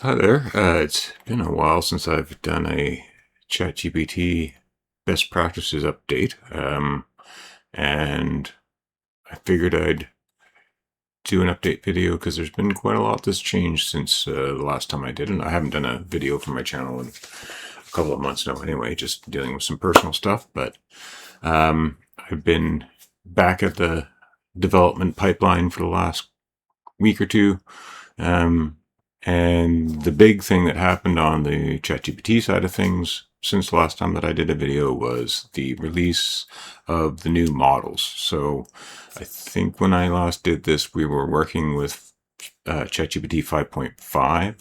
Hi there. It's been a while since I've done a ChatGPT best practices update, and I figured I'd do an update video because there's been quite a lot that's changed since the last time I did, and I haven't done a video for my channel in a couple of months now. Anyway, just dealing with some personal stuff, but I've been back at the development pipeline for the last week or two. Um, and the big thing that happened on the ChatGPT side of things since the last time that I did a video was the release of the new models. So I think when I last did this, we were working with ChatGPT 5.5,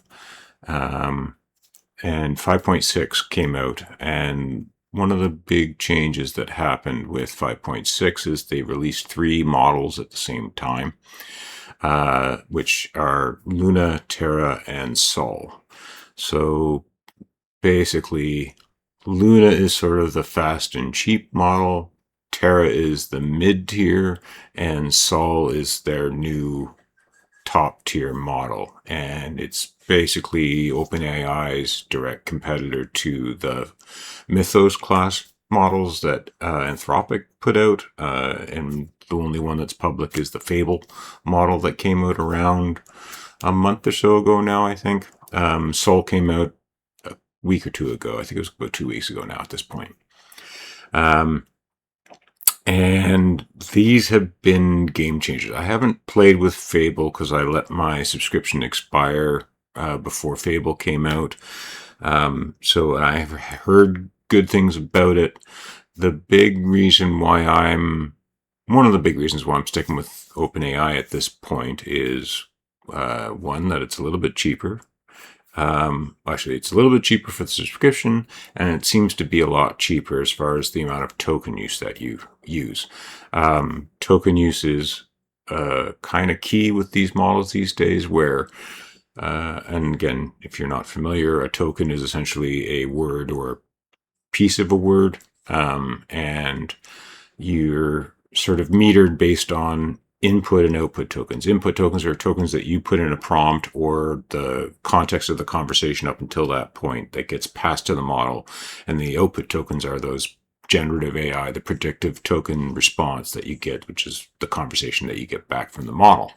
and 5.6 came out. And one of the big changes that happened with 5.6 is they released three models at the same time, which are Luna, Terra, and Sol. So basically, Luna is sort of the fast and cheap model, Terra is the mid tier, and Sol is their new top tier model. And it's basically OpenAI's direct competitor to the Mythos class models that Anthropic put out. And the only one that's public is the Fable model that came out around a month or so ago now, I think. Sol came out a week or two ago. I think it was about 2 weeks ago now at this point. And these have been game changers. I haven't played with Fable because I let my subscription expire before Fable came out. So I've heard good things about it. The big reason why one of the big reasons why I'm sticking with OpenAI at this point is one, that it's a little bit cheaper. Actually, it's a little bit cheaper for the subscription, and it seems to be a lot cheaper as far as the amount of token use that you use. Token use is kind of key with these models these days, where, and again, if you're not familiar, a token is essentially a word or a piece of a word, and you're sort of metered based on input and output tokens. Input tokens are tokens that you put in a prompt or the context of the conversation up until that point that gets passed to the model. And the output tokens are those generative AI, the predictive token response that you get, which is the conversation that you get back from the model.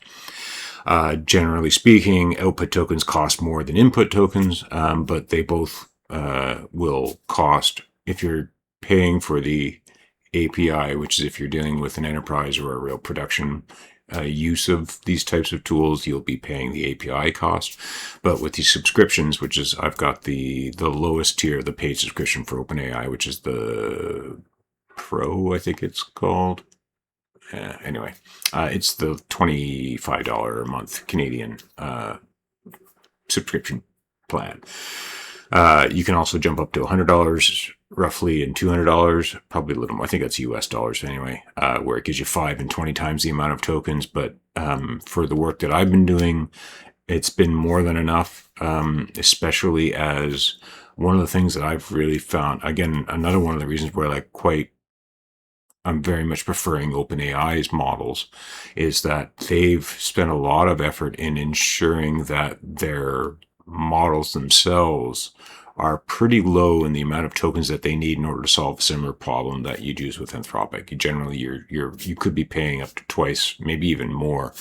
Generally speaking, output tokens cost more than input tokens, but they both will cost, if you're paying for the API, which is if you're dealing with an enterprise or a real production use of these types of tools, you'll be paying the API cost. But with these subscriptions, which is, I've got the lowest tier, the paid subscription for OpenAI, which is the Pro, I think it's called. Anyway, it's the $25 a month Canadian subscription plan. You can also jump up to $100 roughly and $200, probably a little more. I think that's US dollars anyway, where it gives you 5 and 20 times the amount of tokens. But for the work that I've been doing, it's been more than enough, especially as one of the things that I've really found, again, another one of the reasons where I'm very much preferring OpenAI's models, is that they've spent a lot of effort in ensuring that their models themselves are pretty low in the amount of tokens that they need in order to solve a similar problem that you'd use with Anthropic. You could be paying up to twice, maybe even more,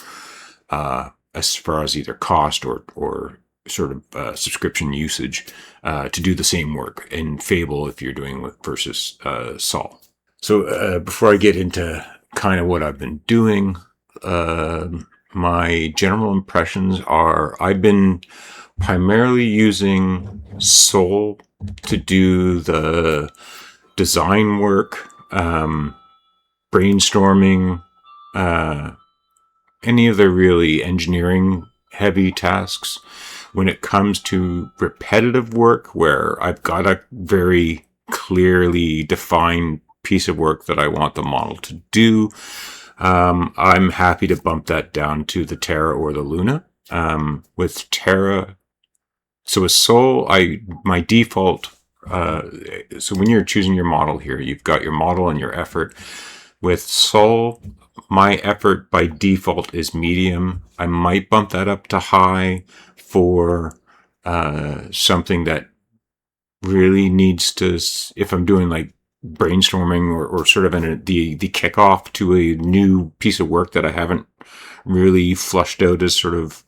as far as either cost or sort of subscription usage to do the same work in Fable if you're doing with versus Sol. So before I get into kind of what I've been doing, my general impressions are I've been primarily using Sol to do the design work, brainstorming, any of the really engineering heavy tasks. When it comes to repetitive work, where I've got a very clearly defined piece of work that I want the model to do, I'm happy to bump that down to the Terra or the Luna. With Terra, so with Sol, my default. So when you're choosing your model here, you've got your model and your effort. With Sol, my effort by default is medium. I might bump that up to high for something that really needs to, if I'm doing like brainstorming or sort of the kickoff to a new piece of work that I haven't really flushed out as sort of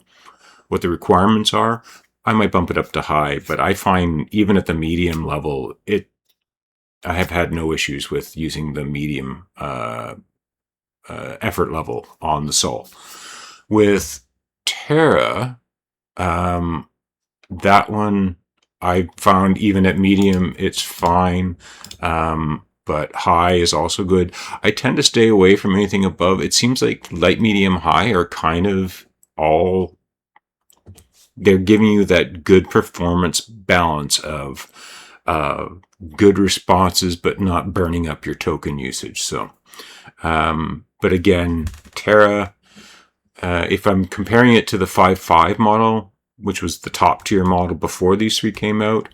what the requirements are, I might bump it up to high. But I find even at the medium level, I have had no issues with using the medium effort level on the Sol. With Terra, that one I found even at medium, it's fine. But high is also good. I tend to stay away from anything above. It seems like light, medium, high are kind of all, they're giving you that good performance balance of uh, good responses, but not burning up your token usage. So, but again, Terra, if I'm comparing it to the 5.5 model, which was the top tier model before these three came out,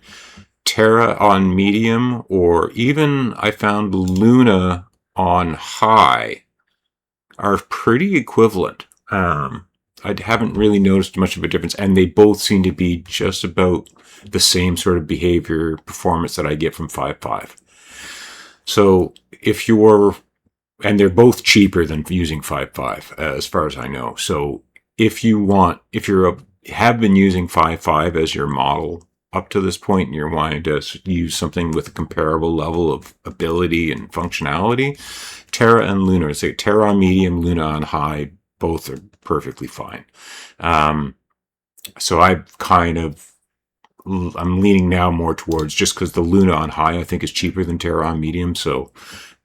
Terra on medium, or even I found Luna on high, are pretty equivalent. I haven't really noticed much of a difference, and they both seem to be just about the same sort of behavior performance that I get from 5.5. So if you're, and they're both cheaper than using 5.5 as far as I know. So if you have been using 5.5 as your model up to this point and you're wanting to use something with a comparable level of ability and functionality, Terra and Luna, say Terra on medium, Luna on high, both are perfectly fine. So I'm leaning now more towards, just because the Luna on high I think is cheaper than Terra on medium. So,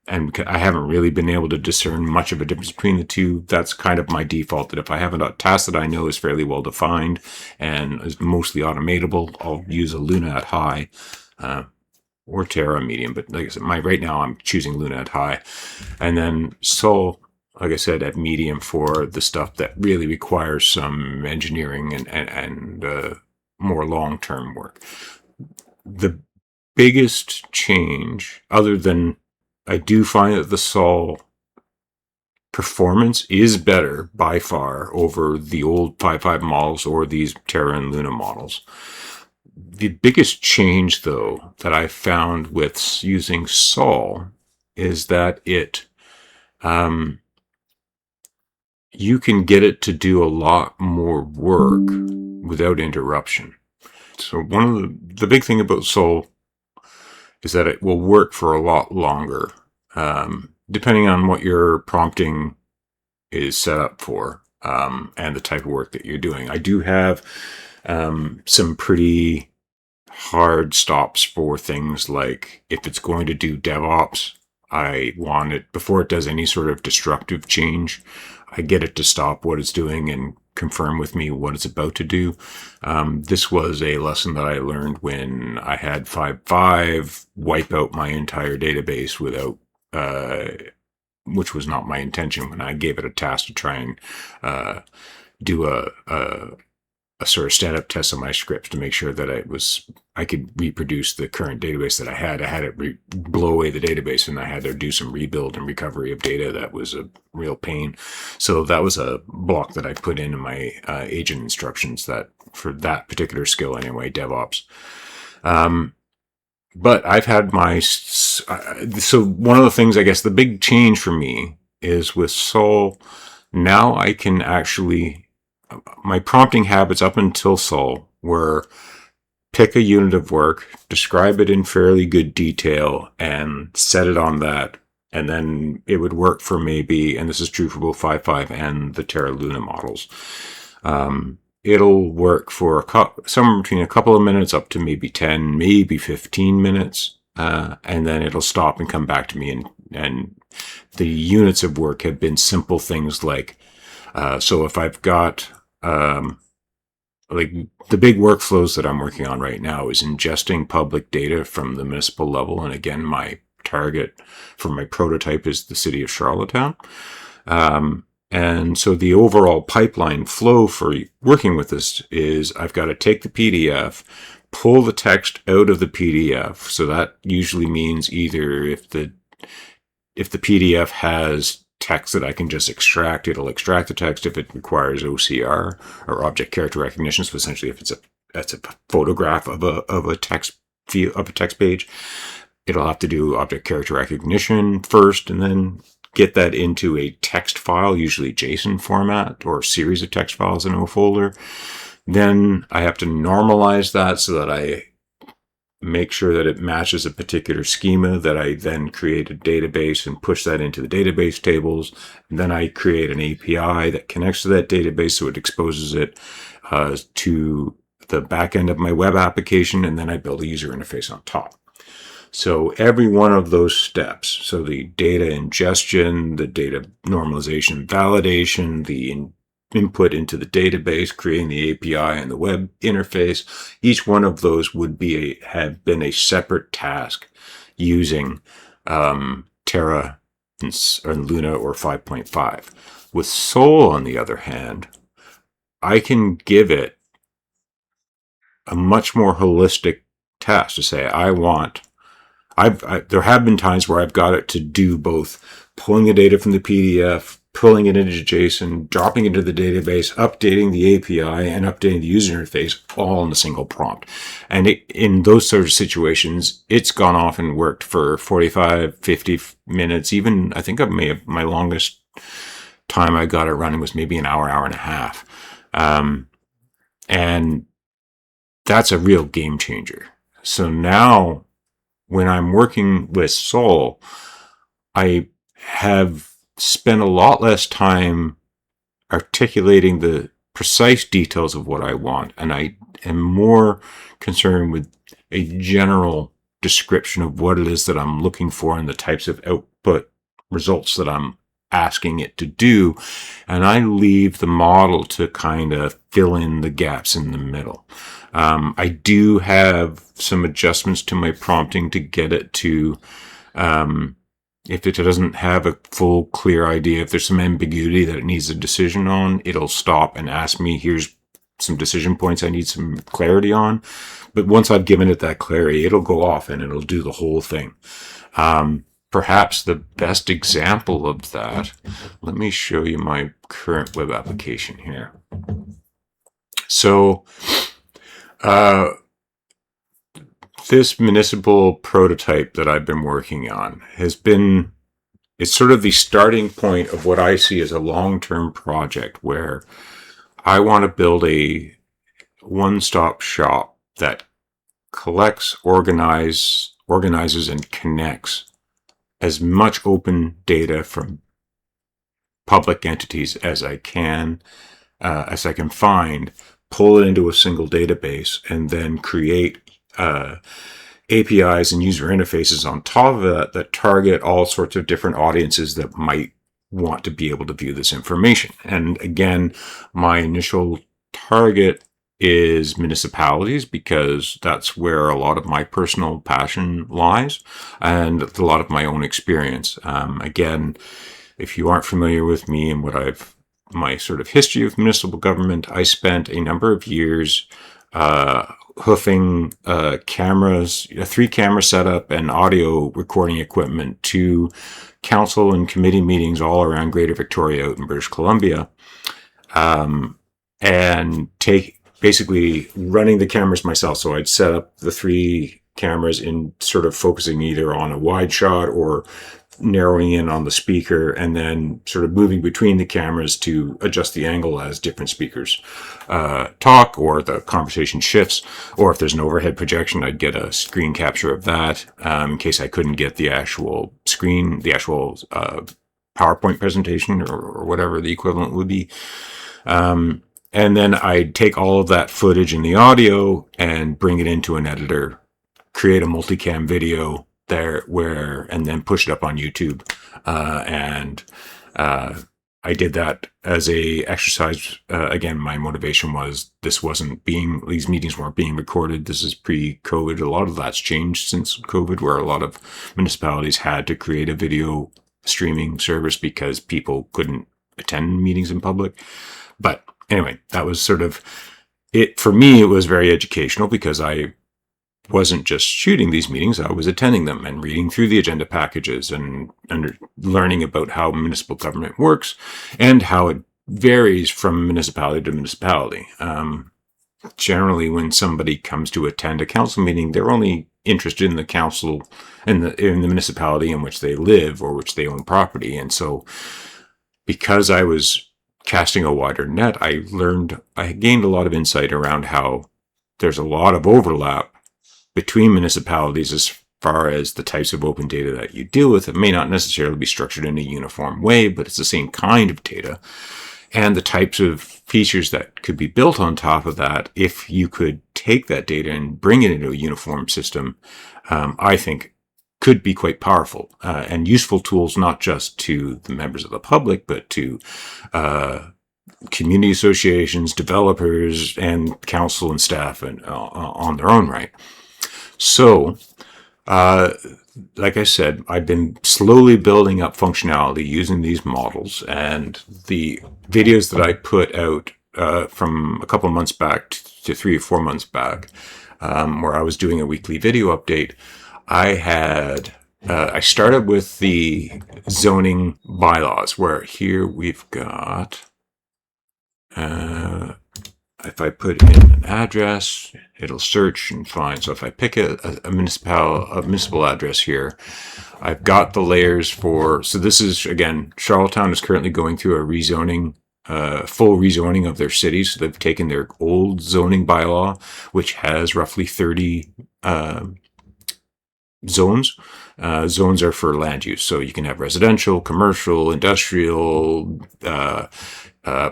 and I haven't really been able to discern much of a difference between the two. That's kind of my default, that if I have a task that I know is fairly well defined and is mostly automatable, I'll use a Luna at high, or Terra medium. But like I said, right now I'm choosing Luna at high. And then Sol, like I said, at medium for the stuff that really requires some engineering and more long-term work. The biggest change, other than I do find that the Sol performance is better by far over the old 5.5 models or these Terra and Luna models. The biggest change, though, that I found with using Sol is that you can get it to do a lot more work without interruption. So one of the big thing about Sol is that it will work for a lot longer, depending on what your prompting is set up for, and the type of work that you're doing. I do have some pretty hard stops for things like if it's going to do DevOps, I want it, before it does any sort of destructive change, I get it to stop what it's doing and confirm with me what it's about to do. This was a lesson that I learned when I had 5.5 wipe out my entire database without, which was not my intention when I gave it a task to try and do a sort of stand-up test of my scripts to make sure that I could reproduce the current database that I had. I had it blow away the database, and I had to do some rebuild and recovery of data. That was a real pain. So that was a block that I put in my agent instructions, that for that particular skill anyway, DevOps. But I've had so one of the things, I guess, the big change for me is with Sol, now I can actually, my prompting habits up until Sol were pick a unit of work, describe it in fairly good detail, and set it on that. And then it would work for maybe, and this is true for both 5.5 and the Terra Luna models, it'll work for somewhere between a couple of minutes up to maybe 10, maybe 15 minutes. And then it'll stop and come back to me. And the units of work have been simple things like, so if I've got, like the big workflows that I'm working on right now is ingesting public data from the municipal level. And again, my target for my prototype is the city of Charlottetown. And so the overall pipeline flow for working with this is I've got to take the PDF, pull the text out of the PDF. So that usually means either if the PDF has text that I can just extract, it'll extract the text. If it requires OCR, or object character recognition, so essentially if it's that's a photograph of a text field, of a text page. It'll have to do object character recognition first, and then get that into a text file, usually JSON format or a series of text files in a folder. Then I have to normalize that so that I make sure that it matches a particular schema, that I then create a database and push that into the database tables. And then I create an API that connects to that database so it exposes it to the back end of my web application, and then I build a user interface on top. So every one of those steps, so the data ingestion, the data normalization, validation, the input into the database, creating the API and the web interface, each one of those would have been a separate task using Terra or Luna or 5.5. With Sol, on the other hand, I can give it a much more holistic task to say, there have been times where I've got it to do both pulling the data from the PDF, pulling it into JSON, dropping it into the database, updating the API, and updating the user interface all in a single prompt. And in those sort of situations, it's gone off and worked for 45, 50 minutes. Even, I think my longest time I got it running was maybe an hour and a half. And that's a real game changer. So now, when I'm working with Sol, I have spent a lot less time articulating the precise details of what I want, and I am more concerned with a general description of what it is that I'm looking for and the types of output results that I'm asking it to do, and I leave the model to kind of fill in the gaps in the middle. I do have some adjustments to my prompting to get it to, if it doesn't have a full clear idea, if there's some ambiguity that it needs a decision on, it'll stop and ask me, here's some decision points I need some clarity on. But once I've given it that clarity, it'll go off and it'll do the whole thing. Perhaps the best example of that, let me show you my current web application here. So, this municipal prototype that I've been working on it's sort of the starting point of what I see as a long-term project where I want to build a one-stop shop that collects, organizes, and connects as much open data from public entities as I can find, pull it into a single database, and then create APIs and user interfaces on top of that target all sorts of different audiences that might want to be able to view this information. And again, my initial target is municipalities because that's where a lot of my personal passion lies and a lot of my own experience. Again, if you aren't familiar with me and my sort of history of municipal government, I spent a number of years hoofing cameras, a 3-camera setup and audio recording equipment to council and committee meetings all around Greater Victoria out in British Columbia, and basically running the cameras myself. So I'd set up the 3 cameras in sort of focusing either on a wide shot or narrowing in on the speaker, and then sort of moving between the cameras to adjust the angle as different speakers talk or the conversation shifts. Or if there's an overhead projection, I'd get a screen capture of that in case I couldn't get the actual screen, the actual PowerPoint presentation or whatever the equivalent would be. And then I'd take all of that footage and the audio and bring it into an editor, create a multicam video and then push it up on YouTube. I did that as a exercise. Again, my motivation was these meetings weren't being recorded. This is pre-COVID. A lot of that's changed since COVID, where a lot of municipalities had to create a video streaming service because people couldn't attend meetings in public. But anyway, that was sort of it. For me, it was very educational because I wasn't just shooting these meetings, I was attending them and reading through the agenda packages and learning about how municipal government works and how it varies from municipality to municipality. generally when somebody comes to attend a council meeting, they're only interested in the council and in the municipality in which they live or which they own property. And so because I was casting a wider net, I gained a lot of insight around how there's a lot of overlap between municipalities as far as the types of open data that you deal with. It may not necessarily be structured in a uniform way, but it's the same kind of data. And the types of features that could be built on top of that, if you could take that data and bring it into a uniform system, I think could be quite powerful and useful tools, not just to the members of the public, but to community associations, developers, and council and staff and on their own right. So, like I said, I've been slowly building up functionality using these models, and the videos that I put out from a couple months back to 3 or 4 months back, where I was doing a weekly video update, I started with the zoning bylaws, where here we've got, if I put in an address, it'll search and find. So if I pick a municipal address here, I've got the layers for, so this is, again, Charlottetown is currently going through a rezoning, full rezoning of their city. So they've taken their old zoning bylaw, which has roughly 30 zones. Zones are for land use. So you can have residential, commercial, industrial,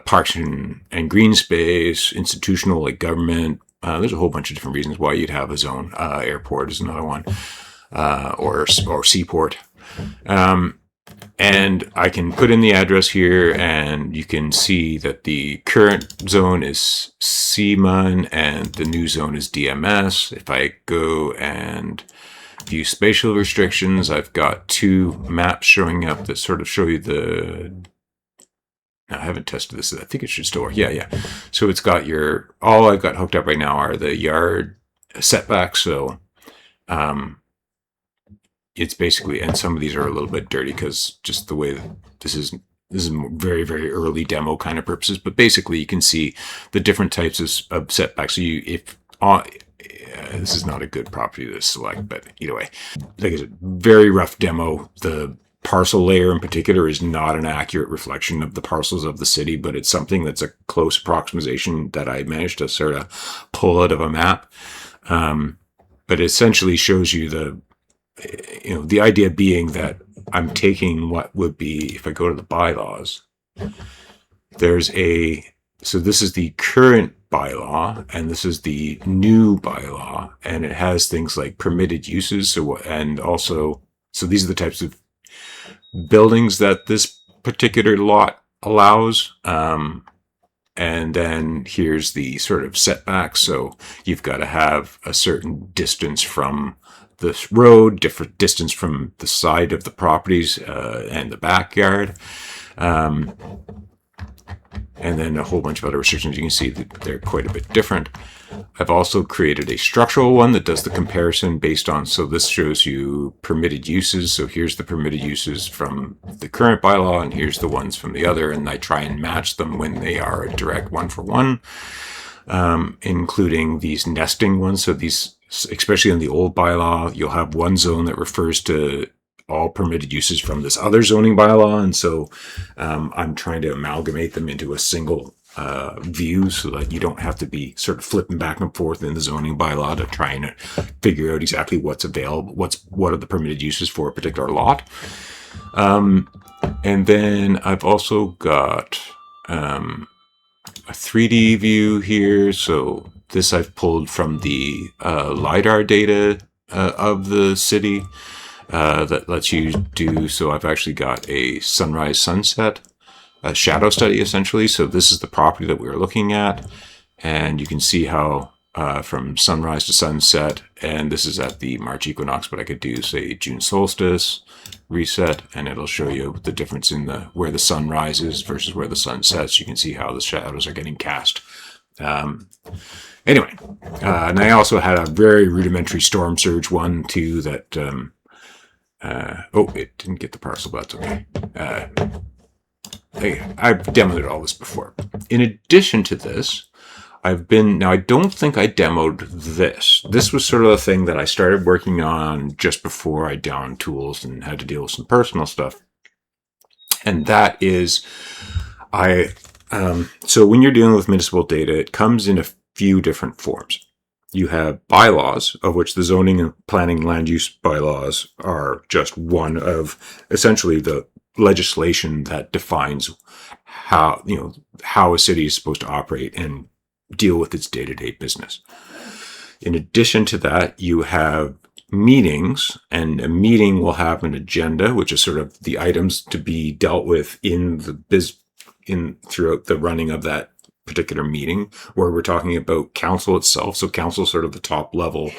parks and green space, institutional like government. There's a whole bunch of different reasons why you'd have a zone. Airport is another one, or seaport. And I can put in the address here, and you can see that the current zone is CMUN and the new zone is DMS. If I go and view spatial restrictions, I've got 2 maps showing up that sort of show you the, I haven't tested this. I think it should still work. Yeah. So it's got all I've got hooked up right now are the yard setbacks. So, it's basically, and some of these are a little bit dirty because just the way that this is very, very early demo kind of purposes, but basically you can see the different types of setbacks. So this is not a good property to select, but either way, like I said, very rough demo. The parcel layer in particular is not an accurate reflection of the parcels of the city, but it's something that's a close approximation that I managed to sort of pull out of a map. But it essentially shows you the idea being that I'm taking what would be, if I go to the bylaws, so this is the current bylaw, and this is the new bylaw, and it has things like permitted uses. So these are the types of buildings that this particular lot allows. And then here's the sort of setbacks. So you've got to have a certain distance from the road, different distance from the side of the properties and the backyard. And then a whole bunch of other restrictions. You can see that they're quite a bit different. I've also created a structural one that does the comparison based on, so this shows you permitted uses. So here's the permitted uses from the current bylaw, and here's the ones from the other, and I try and match them when they are a direct 1-for-1, including these nesting ones. So these, especially in the old bylaw, you'll have one zone that refers to all permitted uses from this other zoning bylaw, and so I'm trying to amalgamate them into a single view so that you don't have to be sort of flipping back and forth in the zoning bylaw to try and figure out exactly what's available, what are the permitted uses for a particular lot. And then I've also got a 3D view here. So this I've pulled from the LiDAR data of the city that lets you do. So I've actually got a sunrise sunset, a shadow study essentially. So this is the property that we were looking at, and you can see how from sunrise to sunset, and this is at the March equinox, but I could do say June solstice, reset, and it'll show you the difference in where the sun rises versus where the sun sets. You can see how the shadows are getting cast. Anyway, and I also had a very rudimentary storm surge one too that it didn't get the parcel, but that's okay. I've demoed all this before. In addition to this, Now I don't think I demoed this. This was sort of a thing that I started working on just before I downed tools and had to deal with some personal stuff. And that is, so when you're dealing with municipal data, it comes in a few different forms. You have bylaws, of which the zoning and planning land use bylaws are just one of essentially the legislation that defines how a city is supposed to operate and deal with its day-to-day business. In addition to that, you have meetings, and a meeting will have an agenda, which is sort of the items to be dealt with throughout the running of that particular meeting, where we're talking about council itself. So council is sort of the top level.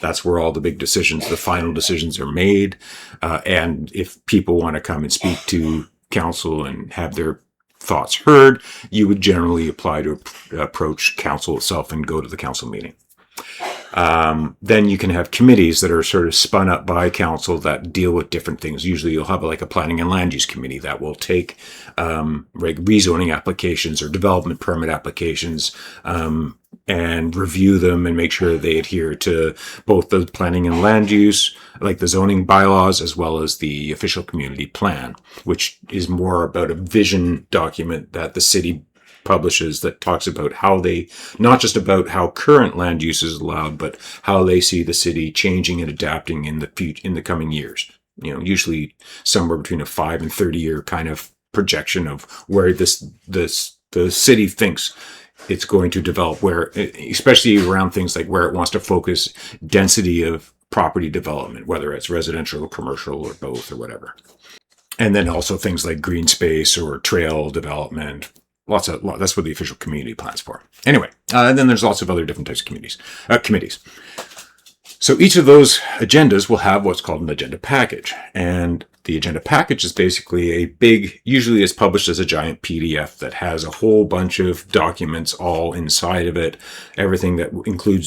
That's where all the big decisions, the final decisions are made. And if people want to come and speak to council and have their thoughts heard, you would generally apply to approach council itself and go to the council meeting. Then you can have committees that are sort of spun up by council that deal with different things. Usually you'll have like a planning and land use committee that will take rezoning applications or development permit applications and review them and make sure they adhere to both the planning and land use, like the zoning bylaws, as well as the official community plan, which is more about a vision document that the city publishes that talks about how they, not just about how current land use is allowed, but how they see the city changing and adapting in the coming years. Usually somewhere between a 5 and 30 year kind of projection of where the city thinks it's going to develop, where, especially around things like where it wants to focus density of property development, whether it's residential or commercial or both or whatever. And then also things like green space or trail development. That's what the official community plan's for. Anyway, and then there's lots of other different types of committees. So each of those agendas will have what's called an agenda package. And the agenda package is basically usually it's published as a giant PDF that has a whole bunch of documents all inside of it. Everything that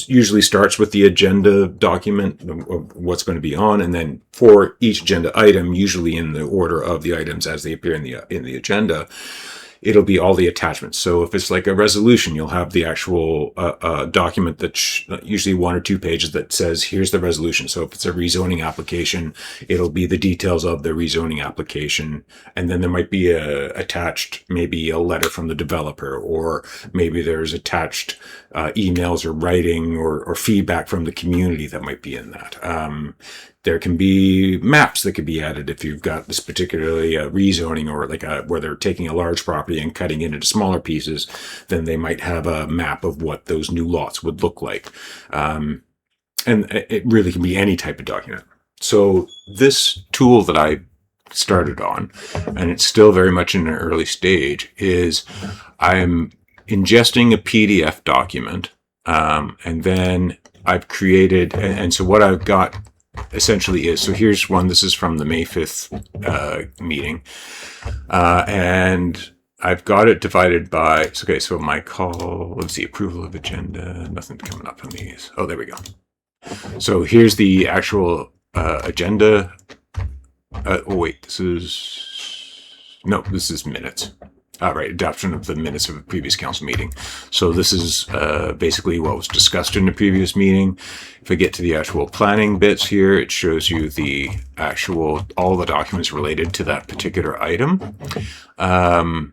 usually starts with the agenda document of what's going to be on. And then for each agenda item, usually in the order of the items as they appear in the agenda, it'll be all the attachments. So if it's like a resolution, you'll have the actual document that's usually 1 or 2 pages that says, here's the resolution. So if it's a rezoning application, it'll be the details of the rezoning application. And then there might be attached maybe a letter from the developer, or maybe there's attached emails or writing or feedback from the community that might be in that. There can be maps that could be added if you've got this particularly rezoning, or like where they're taking a large property and cutting it into smaller pieces. Then they might have a map of what those new lots would look like. And it really can be any type of document. So this tool that I started on, and it's still very much in an early stage, is I'm ingesting a PDF document, and then I've created, and so what I've got essentially is, so here's one, this is from the May 5th meeting, and I've got it divided by, so my call, let's see, approval of agenda, nothing's coming up on these. Oh, there we go. So here's the actual agenda. This is minutes. Right, adoption of the minutes of a previous council meeting. So this is basically what was discussed in the previous meeting. If I get to the actual planning bits here, it shows you all the documents related to that particular item. And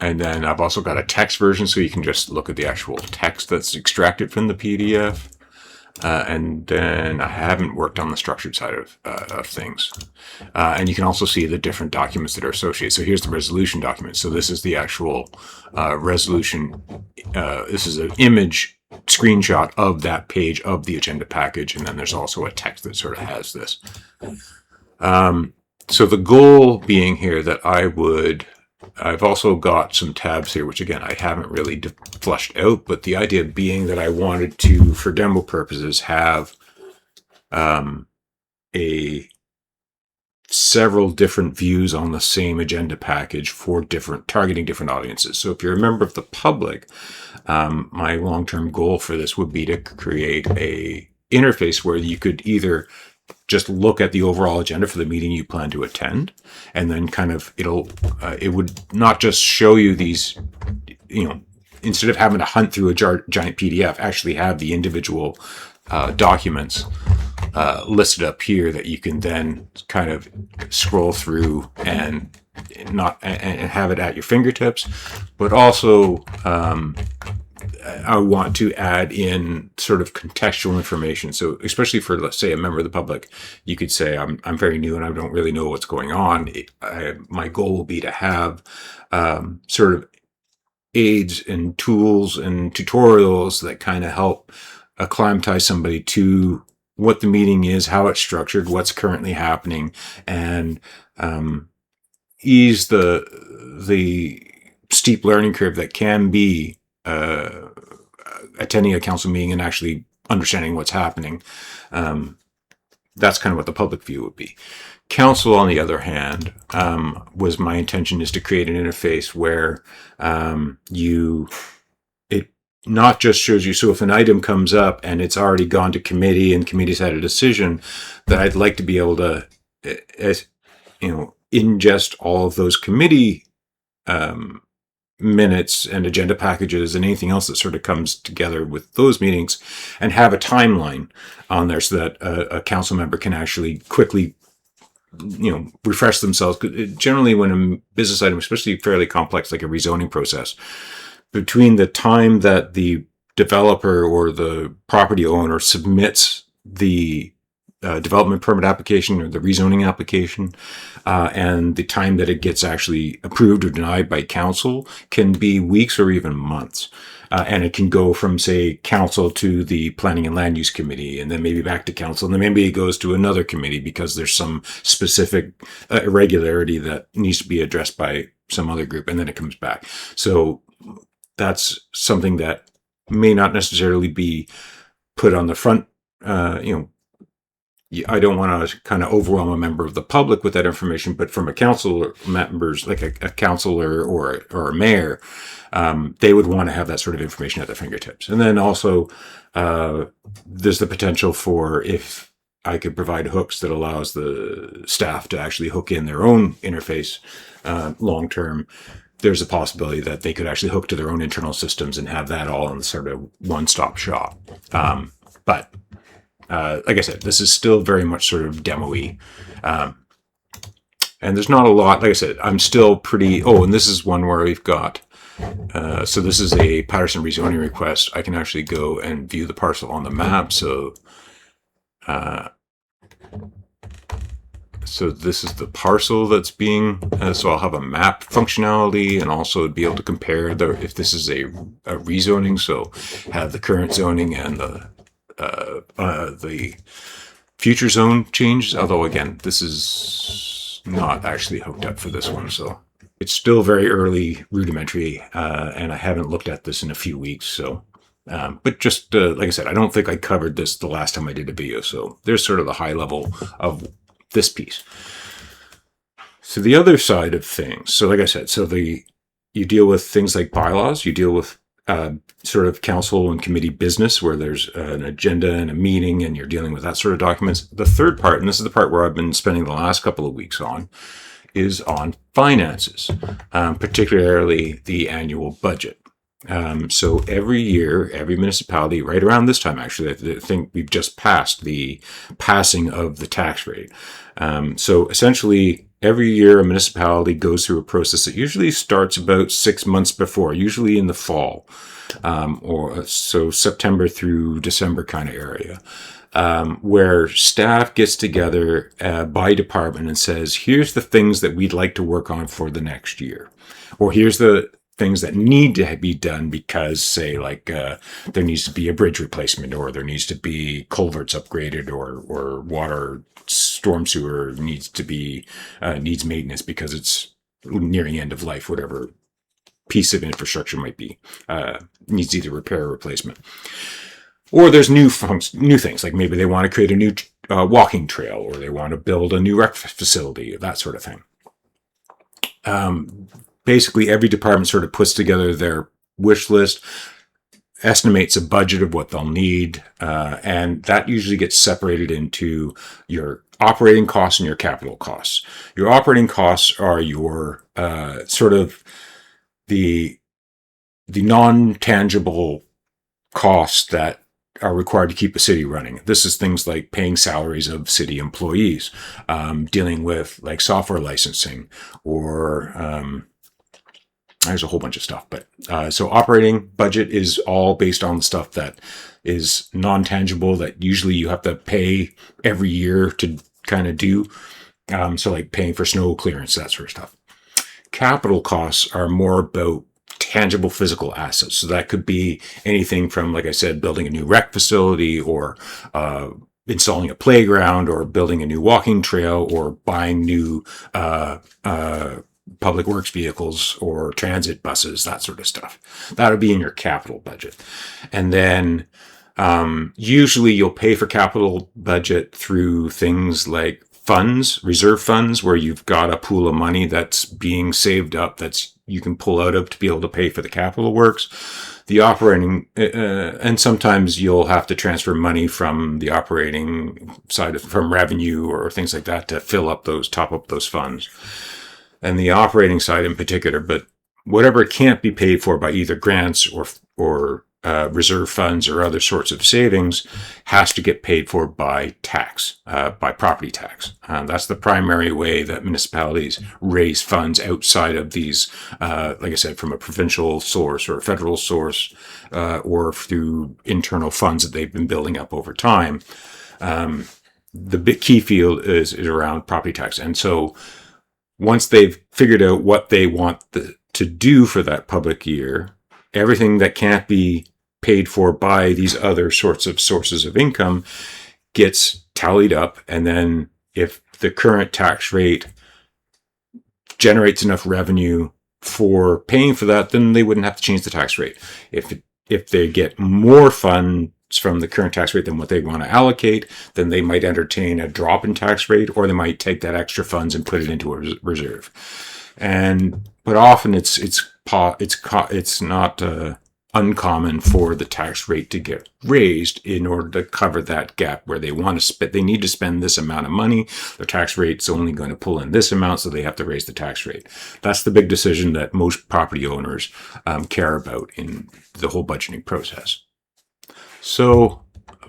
then I've also got a text version, so you can just look at the actual text that's extracted from the PDF. And then I haven't worked on the structured side of things. And you can also see the different documents that are associated. So here's the resolution document. So this is the actual resolution. This is an image screenshot of that page of the agenda package. And then there's also a text that sort of has this. So the goal being here that I've also got some tabs here, which again, I haven't really flushed out, but the idea being that I wanted to, for demo purposes, have several different views on the same agenda package for targeting different audiences. So if you're a member of the public, my long-term goal for this would be to create a interface where you could either just look at the overall agenda for the meeting you plan to attend, and then kind of it would not just show you these, instead of having to hunt through a giant PDF, actually have the individual documents listed up here that you can then kind of scroll through and have it at your fingertips. But also, I want to add in sort of contextual information. So especially for, let's say, a member of the public, you could say, I'm very new and I don't really know what's going on. My goal will be to have sort of aids and tools and tutorials that kind of help acclimatize somebody to what the meeting is, how it's structured, what's currently happening, and ease the steep learning curve that can be attending a council meeting and actually understanding what's happening. That's kind of what the public view would be. Council, on the other hand, was my intention is to create an interface where it not just shows you, so if an item comes up and it's already gone to committee and committee's had a decision, that I'd like to be able to, ingest all of those committee minutes and agenda packages and anything else that sort of comes together with those meetings, and have a timeline on there so that a council member can actually quickly refresh themselves. Generally, when a business item, especially fairly complex like a rezoning process, between the time that the developer or the property owner submits the development permit application or the rezoning application, and the time that it gets actually approved or denied by council, can be weeks or even months. And it can go from, say, council to the planning and land use committee, and then maybe back to council, and then maybe it goes to another committee because there's some specific irregularity that needs to be addressed by some other group, and then it comes back. So that's something that may not necessarily be put on the front, I don't want to kind of overwhelm a member of the public with that information, but from a council members, like a councilor or a mayor, they would want to have that sort of information at their fingertips. And then also, there's the potential for, if I could provide hooks that allows the staff to actually hook in their own interface long term, there's a possibility that they could actually hook to their own internal systems and have that all in sort of one-stop shop. But like I said, this is still very much sort of demo-y. And there's not a lot, like I said, I'm still pretty, and this is one where we've got, so this is a Patterson rezoning request. I can actually go and view the parcel on the map. So this is the parcel that's being, so I'll have a map functionality and also be able to compare if this is a rezoning, so have the current zoning and the future zone changes. Although again, this is not actually hooked up for this one, so it's still very early, rudimentary, and I haven't looked at this in a few weeks. So, but just like I said, I don't think I covered this the last time I did a video. So there's sort of the high level of this piece. So the other side of things. So like I said, you deal with things like bylaws. You deal with sort of council and committee business where there's an agenda and a meeting and you're dealing with that sort of documents. The third part, and this is the part where I've been spending the last couple of weeks on, is on finances, particularly the annual budget. So every year, every municipality, right around this time, actually, I think we've just passed the passing of the tax rate. So essentially, every year a municipality goes through a process that usually starts about 6 months before, usually in the fall, or so September through December kind of area, where staff gets together by department and says, here's the things that we'd like to work on for the next year, or here's the things that need to be done because, say, like there needs to be a bridge replacement, or there needs to be culverts upgraded, or water storm sewer needs maintenance because it's nearing end of life, whatever piece of infrastructure might be, needs either repair or replacement. Or there's new things, like maybe they want to create a new walking trail, or they want to build a new rec facility, that sort of thing. Basically, every department sort of puts together their wish list, estimates a budget of what they'll need, and that usually gets separated into your operating costs and your capital costs. Your operating costs are your sort of the the non-tangible costs that are required to keep a city running. This is things like paying salaries of city employees, dealing with like software licensing, or there's a whole bunch of stuff. But so operating budget is all based on the stuff that is non-tangible that usually you have to pay every year to kind of do. So like paying for snow clearance, that sort of stuff. Capital costs are more about tangible physical assets. So that could be anything from, like I said, building a new rec facility, or installing a playground, or building a new walking trail, or buying new public works vehicles or transit buses, that sort of stuff. That would be in your capital budget. And then usually you'll pay for capital budget through things like funds, reserve funds, where you've got a pool of money that's being saved up that's you can pull out of to be able to pay for the capital works. The operating, and sometimes you'll have to transfer money from the operating side, from revenue or things like that, to fill up those, top up those funds. And the operating side in particular, but whatever can't be paid for by either grants or reserve funds or other sorts of savings has to get paid for by tax, by property tax. That's the primary way that municipalities raise funds outside of these, like I said, from a provincial source or a federal source, or through internal funds that they've been building up over time. The big key field is around property tax. And so once they've figured out what they want to do for that public year, everything that can't be paid for by these other sorts of sources of income gets tallied up. And then if the current tax rate generates enough revenue for paying for that, then they wouldn't have to change the tax rate. If they get more funds from the current tax rate than what they want to allocate, then they might entertain a drop in tax rate, or they might take that extra funds and put it into a reserve. But often it's not uncommon for the tax rate to get raised in order to cover that gap where they want to spend. They need to spend this amount of money. Their tax rate's only going to pull in this amount, so they have to raise the tax rate. That's the big decision that most property owners care about in the whole budgeting process. So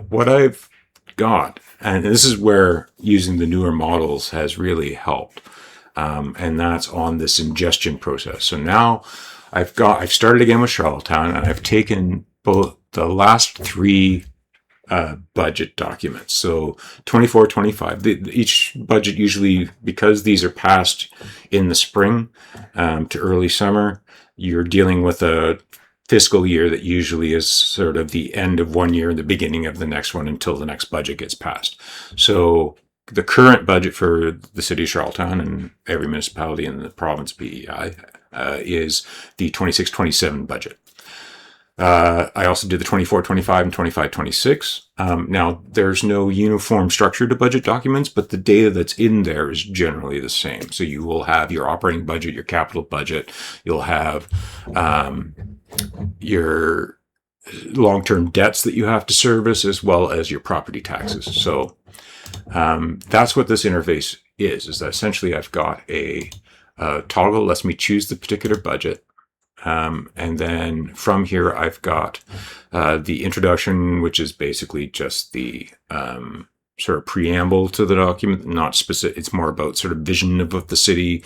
what I've got, and this is where using the newer models has really helped, and that's on this ingestion process. So now I've started again with Charlottetown, and I've taken both the last three budget documents. So 24, 25, each budget usually, because these are passed in the spring to early summer, you're dealing with a fiscal year that usually is sort of the end of one year and the beginning of the next one until the next budget gets passed. So the current budget for the city of Charlottetown and every municipality in the province PEI is the 26-27 budget. I also did the 24-25 and 25-26. Now, there's no uniform structure to budget documents, but the data that's in there is generally the same. So you will have your operating budget, your capital budget, you'll have your long-term debts that you have to service, as well as your property taxes. So that's what this interface is that essentially I've got a toggle that lets me choose the particular budget. And then from here, I've got the introduction, which is basically just the sort of preamble to the document, not specific. It's more about sort of vision of what the city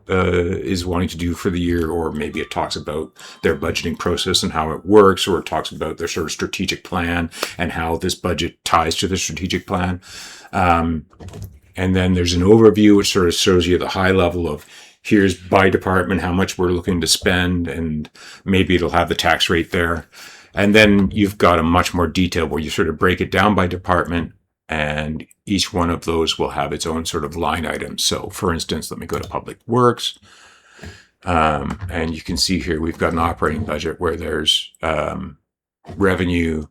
is wanting to do for the year, or maybe it talks about their budgeting process and how it works, or it talks about their sort of strategic plan and how this budget ties to the strategic plan. And then there's an overview, which sort of shows you the high level of here's by department how much we're looking to spend, and maybe it'll have the tax rate there. And then you've got a much more detail where you sort of break it down by department, and each one of those will have its own sort of line item. So for instance, let me go to Public Works. And you can see here we've got an operating budget where there's revenue.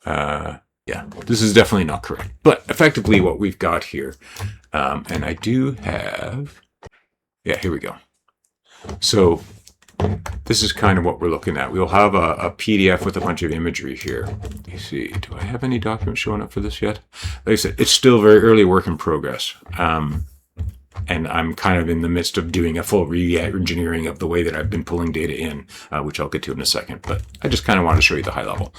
Yeah, this is definitely not correct. But effectively what we've got here, and I do have, yeah, here we go. So this is kind of what we're looking at. We'll have a PDF with a bunch of imagery here. Let me see, do I have any documents showing up for this yet? Like I said, it's still very early work in progress. And I'm kind of in the midst of doing a full re-engineering of the way that I've been pulling data in, which I'll get to in a second. But I just kind of want to show you the high level.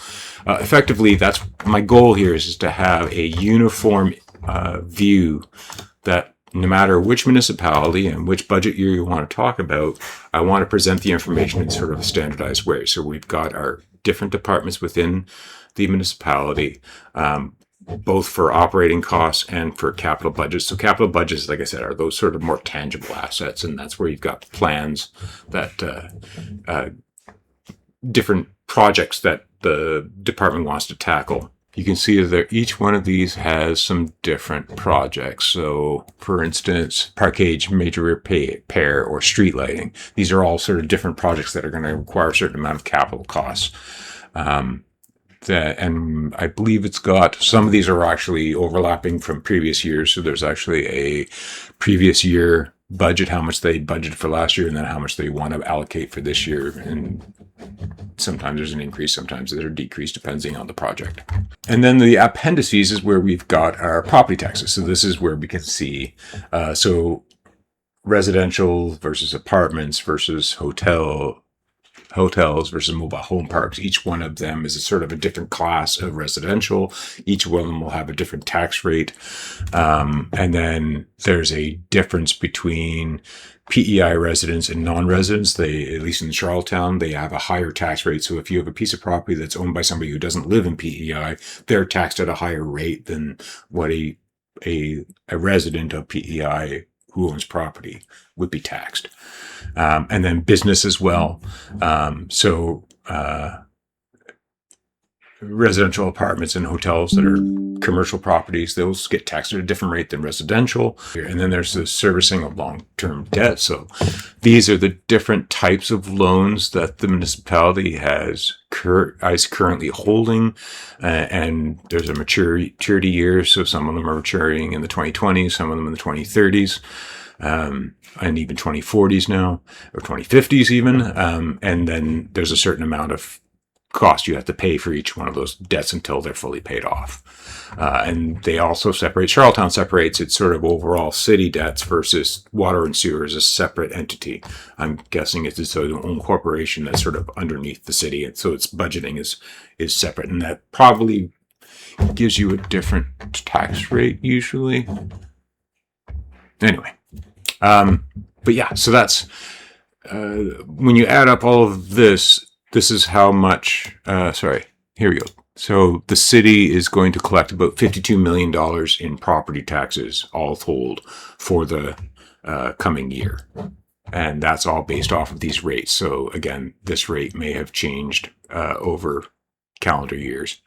Effectively, that's my goal here is to have a uniform view that no matter which municipality and which budget year you want to talk about, I want to present the information in sort of a standardized way. So we've got our different departments within the municipality, both for operating costs and for capital budgets. So capital budgets, like I said, are those sort of more tangible assets, and that's where you've got plans that different projects that the department wants to tackle. You can see that each one of these has some different projects. So, for instance, parkage, major repair, or street lighting. These are all sort of different projects that are going to require a certain amount of capital costs. And I believe it's got, some of these are actually overlapping from previous years. So there's actually a previous year budget, how much they budgeted for last year, and then how much they want to allocate for this year. And sometimes there's an increase, sometimes there's a decrease, depending on the project. And then the appendices is where we've got our property taxes. So this is where we can see, so residential versus apartments versus hotels versus mobile home parks. Each one of them is a sort of a different class of residential. Each one of them will have a different tax rate. And then there's a difference between PEI residents and non-residents. They, at least in Charlottetown, they have a higher tax rate. So if you have a piece of property that's owned by somebody who doesn't live in PEI, they're taxed at a higher rate than what a resident of PEI who owns property would be taxed. And then business as well. Residential apartments and hotels that are commercial properties, those get taxed at a different rate than residential. And then there's the servicing of long-term debt. So these are the different types of loans that the municipality is currently holding. And there's a maturity year. So some of them are maturing in the 2020s, some of them in the 2030s. And even 2040s now, or 2050s even. And then there's a certain amount of cost you have to pay for each one of those debts until they're fully paid off. And they also separate, Charlottetown separates its sort of overall city debts versus water and sewer as a separate entity. I'm guessing it's its own corporation that's sort of underneath the city. And so its budgeting is separate. And that probably gives you a different tax rate usually. Anyway. But yeah, so that's, when you add up all of this is how much, here we go. So the city is going to collect about $52 million in property taxes, all told, for the coming year. And that's all based off of these rates. So again, this rate may have changed over calendar years.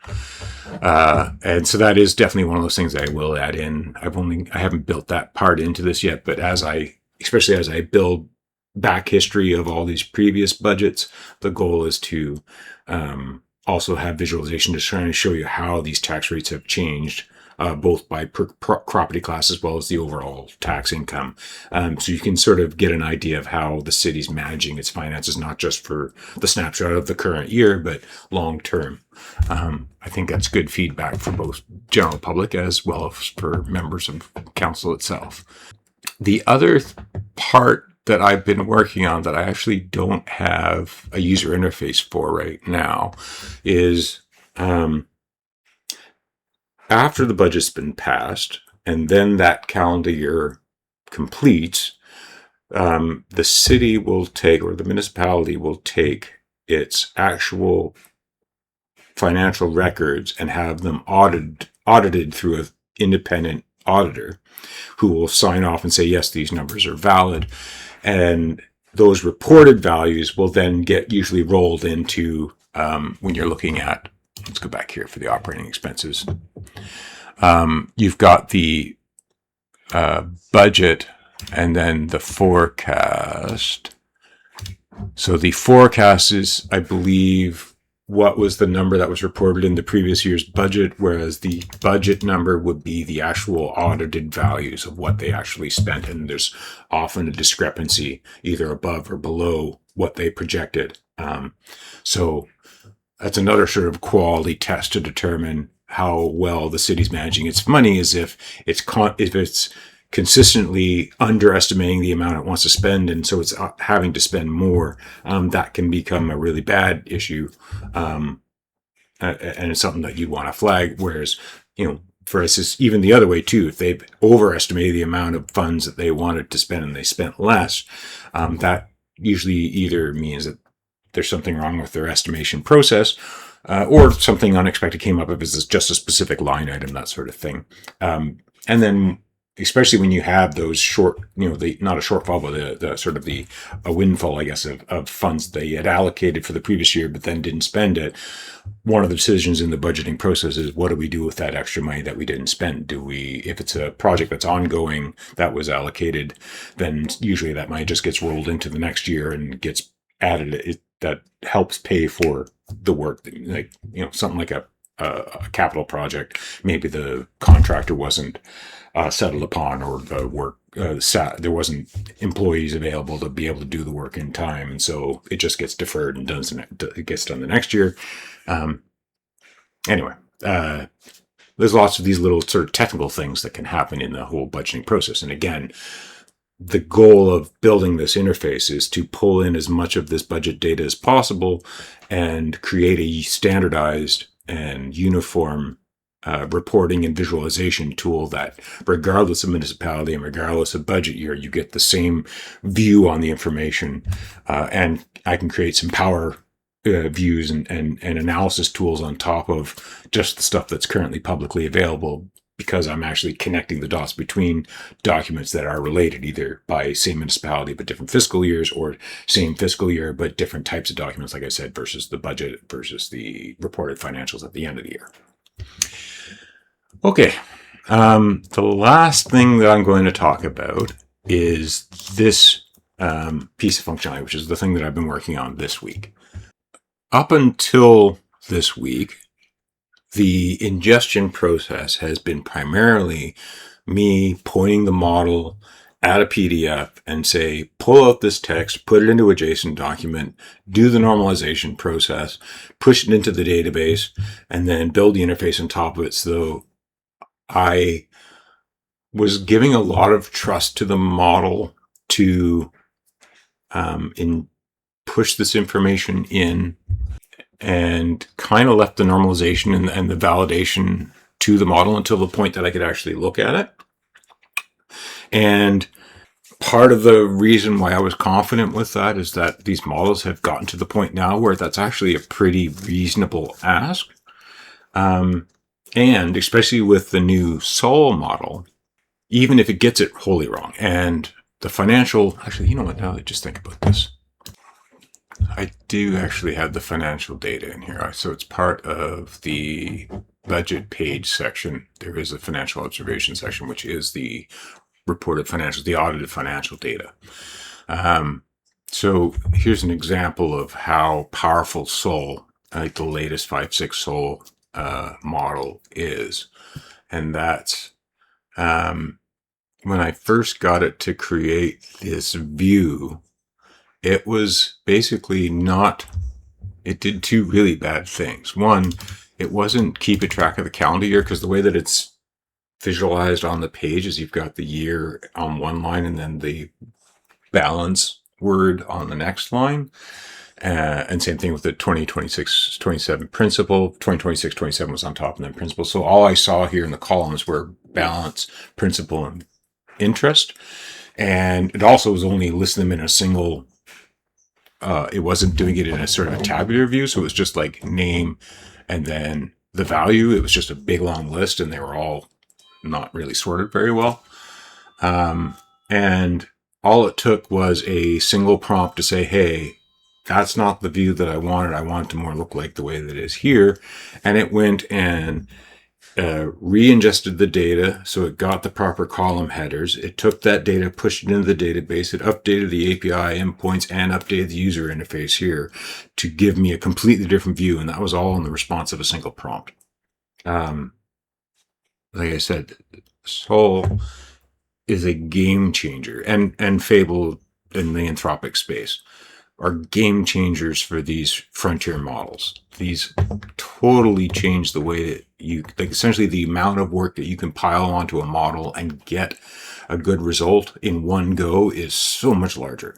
And so that is definitely one of those things that I will add in. I haven't built that part into this yet, but especially as I build back history of all these previous budgets, the goal is to also have visualization to try and show you how these tax rates have changed, both by property class as well as the overall tax income. So you can sort of get an idea of how the city's managing its finances, not just for the snapshot of the current year, but long term. I think that's good feedback for both general public as well as for members of council itself. The other part that I've been working on that I actually don't have a user interface for right now is after the budget's been passed and then that calendar year completes, the city will take, or the municipality will take, its actual financial records and have them audited through an independent auditor who will sign off and say, yes, these numbers are valid. And those reported values will then get usually rolled into, when you're looking at, let's go back here for the operating expenses. You've got the budget and then the forecast. So the forecast is, I believe, what was the number that was reported in the previous year's budget, whereas the budget number would be the actual audited values of what they actually spent. And there's often a discrepancy either above or below what they projected. So that's another sort of quality test to determine how well the city's managing its money, is if it's consistently underestimating the amount it wants to spend, and so it's having to spend more. That can become a really bad issue, and it's something that you'd want to flag. Whereas, for instance, even the other way too, if they've overestimated the amount of funds that they wanted to spend and they spent less, that usually either means that there's something wrong with their estimation process, or something unexpected came up if it's just a specific line item, that sort of thing. And then, especially when you have those short, not a shortfall, but the sort of a windfall, I guess, of funds they had allocated for the previous year, but then didn't spend it. One of the decisions in the budgeting process is, what do we do with that extra money that we didn't spend? If it's a project that's ongoing that was allocated, then usually that money just gets rolled into the next year and gets added. That helps pay for the work, like, something like a capital project. Maybe the contractor wasn't settled upon, or the work there wasn't employees available to be able to do the work in time, and so it just gets deferred and it gets done the next year. Anyway, there's lots of these little sort of technical things that can happen in the whole budgeting process. And again, the goal of building this interface is to pull in as much of this budget data as possible and create a standardized and uniform reporting and visualization tool that, regardless of municipality and regardless of budget year, you get the same view on the information. And I can create some power views and analysis tools on top of just the stuff that's currently publicly available, because I'm actually connecting the dots between documents that are related, either by same municipality but different fiscal years, or same fiscal year but different types of documents, like I said, versus the budget versus the reported financials at the end of the year. Okay, the last thing that I'm going to talk about is this piece of functionality, which is the thing that I've been working on this week. Up until this week, the ingestion process has been primarily me pointing the model at a PDF and say, pull out this text, put it into a JSON document, do the normalization process, push it into the database, and then build the interface on top of it. So I was giving a lot of trust to the model to push this information in, and kind of left the normalization and the validation to the model until the point that I could actually look at it. And part of the reason why I was confident with that is that these models have gotten to the point now where that's actually a pretty reasonable ask. And especially with the new Sol model, even if it gets it wholly wrong, and the financial, actually, you know what, now that I just think about this, I do actually have the financial data in here. So it's part of the budget page section. There is a financial observation section, which is the reported financials, the audited financial data. So here's an example of how powerful Sol, like the latest 5.6 Sol model is. And that's when I first got it to create this view, it was basically it did two really bad things. One, it wasn't keeping track of the calendar year, because the way that it's visualized on the page is you've got the year on one line and then the balance word on the next line. And same thing with the 2026, 27 principal, 2026, 27 was on top and then principal. So all I saw here in the columns were balance, principal, and interest. And it also was only listing them in a single, it wasn't doing it in a sort of a tabular view. So it was just like name and then the value. It was just a big long list, and they were all not really sorted very well. And all it took was a single prompt to say, hey, that's not the view that I wanted. I want it to more look like the way that it is here. And it went and re-ingested the data, so it got the proper column headers. It took that data, pushed it into the database. It updated the API endpoints and updated the user interface here to give me a completely different view. And that was all in the response of a single prompt. Like I said, Sol is a game changer, and Fable in the Anthropic space. are game changers for these frontier models. These totally change the way that you, like, essentially the amount of work that you can pile onto a model and get a good result in one go is so much larger.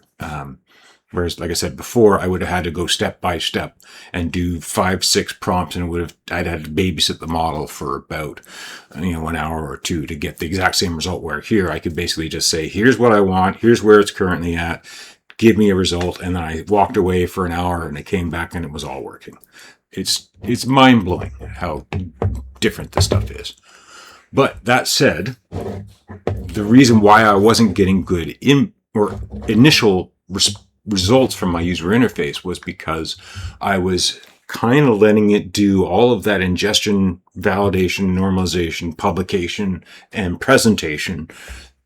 Whereas, like I said before, I would have had to go step by step and do 5-6 prompts, and I'd had to babysit the model for about, an hour or two to get the exact same result. Where here, I could basically just say, here's what I want, here's where it's currently at, give me a result, and then I walked away for an hour and it came back and it was all working. It's mind blowing how different this stuff is. But that said, the reason why I wasn't getting good initial results from my user interface was because I was kind of letting it do all of that ingestion, validation, normalization, publication, and presentation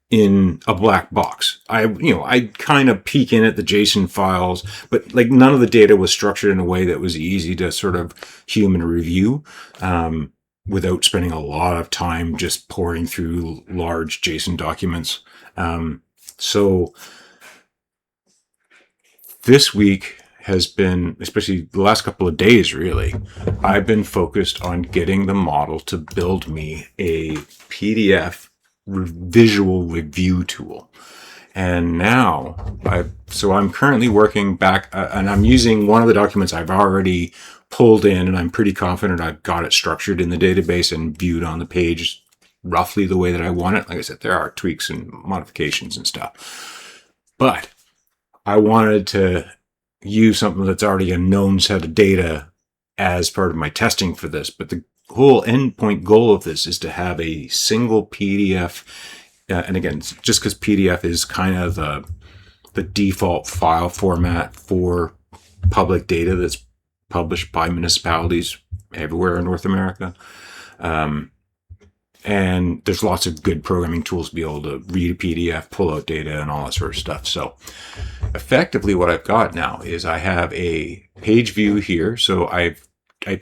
in a black box. I kind of peek in at the JSON files, but like none of the data was structured in a way that was easy to sort of human review, without spending a lot of time just pouring through large JSON documents. So this week has been, especially the last couple of days, really, I've been focused on getting the model to build me a PDF visual review tool. And now I'm currently working back, and I'm using one of the documents I've already pulled in, and I'm pretty confident I've got it structured in the database and viewed on the page roughly the way that I want it. Like I said, there are tweaks and modifications and stuff, but I wanted to use something that's already a known set of data as part of my testing for this. But the whole endpoint goal of this is to have a single PDF. And again, just because PDF is kind of the default file format for public data that's published by municipalities everywhere in North America. And there's lots of good programming tools to be able to read a PDF, pull out data, and all that sort of stuff. So effectively what I've got now is I have a page view here. So I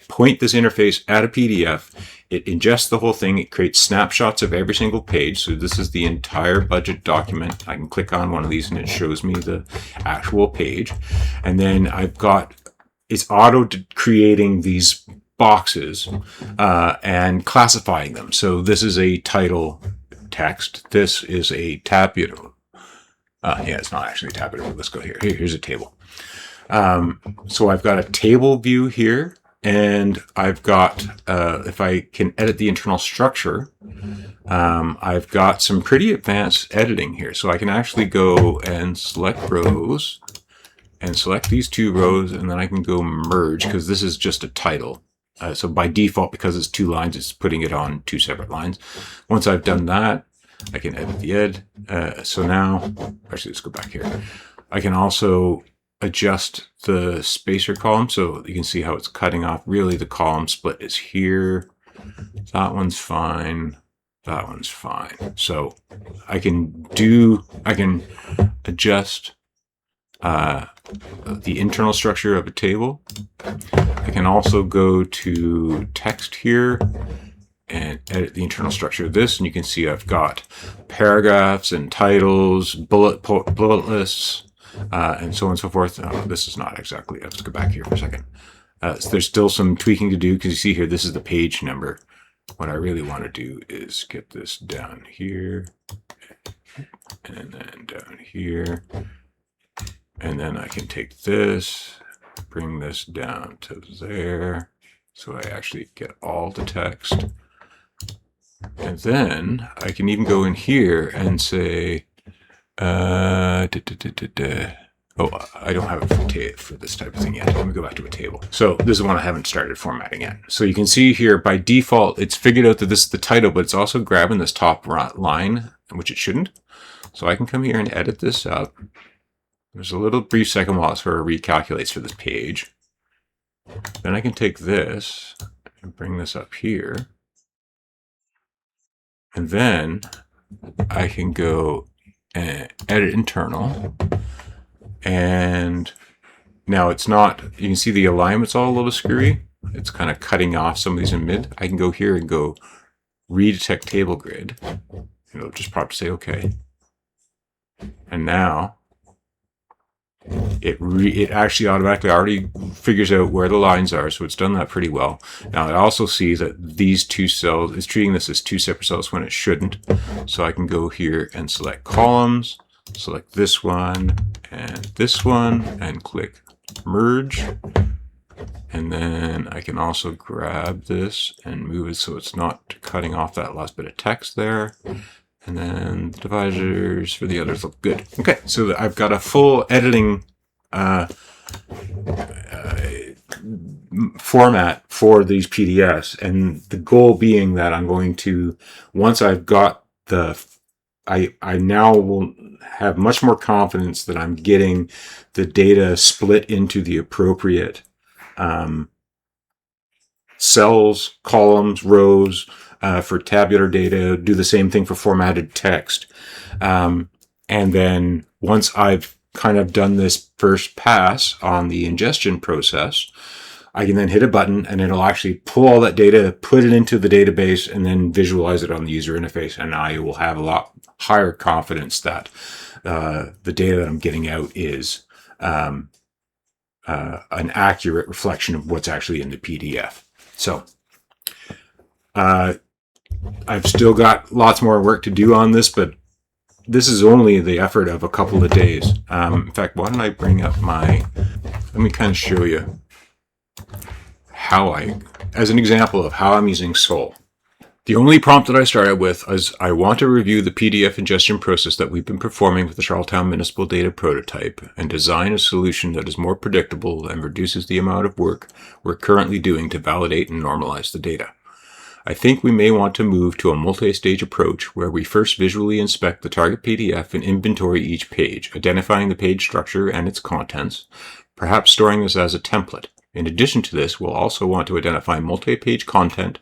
point this interface at a PDF. It ingests the whole thing. It creates snapshots of every single page. So this is the entire budget document. I can click on one of these and it shows me the actual page. And then it's auto creating these boxes and classifying them. So this is a title text. This is a tabular. It's not actually a tabular. Let's go here. Here's a table. So I've got a table view here, and I've got, if I can edit the internal structure, I've got some pretty advanced editing here. So I can actually go and select rows and select these two rows, and then I can go merge because this is just a title. So by default, because it's 2 lines, it's putting it on 2 separate lines. Once I've done that, I can edit the ed. So now, actually, let's go back here. I can also adjust the spacer column. So you can see how it's cutting off. Really, the column split is here. That one's fine. That one's fine. So I can adjust the internal structure of a table. I can also go to text here and edit the internal structure of this, and you can see I've got paragraphs and titles, bullet lists, and so on and so forth. This is not exactly. Let's go back here for a second. So there's still some tweaking to do because you see here this is the page number. What I really want to do is get this down here and then down here. And then I can take this, bring this down to there, so I actually get all the text. And then I can even go in here and say, oh, I don't have it for this type of thing yet. Let me go back to a table. So this is one I haven't started formatting yet. So you can see here, by default, it's figured out that this is the title, but it's also grabbing this top line, which it shouldn't. So I can come here and edit this up. There's a little brief second while it sort of recalculates for this page. Then I can take this and bring this up here. And then I can go and edit internal. And now it's not, you can see the alignment's all a little screwy. It's kind of cutting off some of these in mid. I can go here and go redetect table grid. And it'll just prompt to say, okay. And now it actually automatically already figures out where the lines are, so it's done that pretty well. Now it also sees that these two cells, it's treating this as two separate cells when it shouldn't. So I can go here and select columns, select this one, and click merge. And then I can also grab this and move it so it's not cutting off that last bit of text there. And then the divisors for the others look good. Okay, so I've got a full editing format for these PDFs, and the goal being that I'm going to, once I've got I now will have much more confidence that I'm getting the data split into the appropriate cells, columns, rows for tabular data, do the same thing for formatted text. And then once I've kind of done this first pass on the ingestion process, I can then hit a button and it'll actually pull all that data, put it into the database, and then visualize it on the user interface. And I will have a lot higher confidence that the data that I'm getting out is an accurate reflection of what's actually in the PDF. So I've still got lots more work to do on this, but this is only the effort of a couple of days. In fact, why don't I bring up let me kind of show you how as an example of how I'm using Sol. The only prompt that I started with is I want to review the PDF ingestion process that we've been performing with the Charlottetown Municipal Data Prototype and design a solution that is more predictable and reduces the amount of work we're currently doing to validate and normalize the data. I think we may want to move to a multi-stage approach where we first visually inspect the target PDF and inventory each page, identifying the page structure and its contents, perhaps storing this as a template. In addition to this, we'll also want to identify multi-page content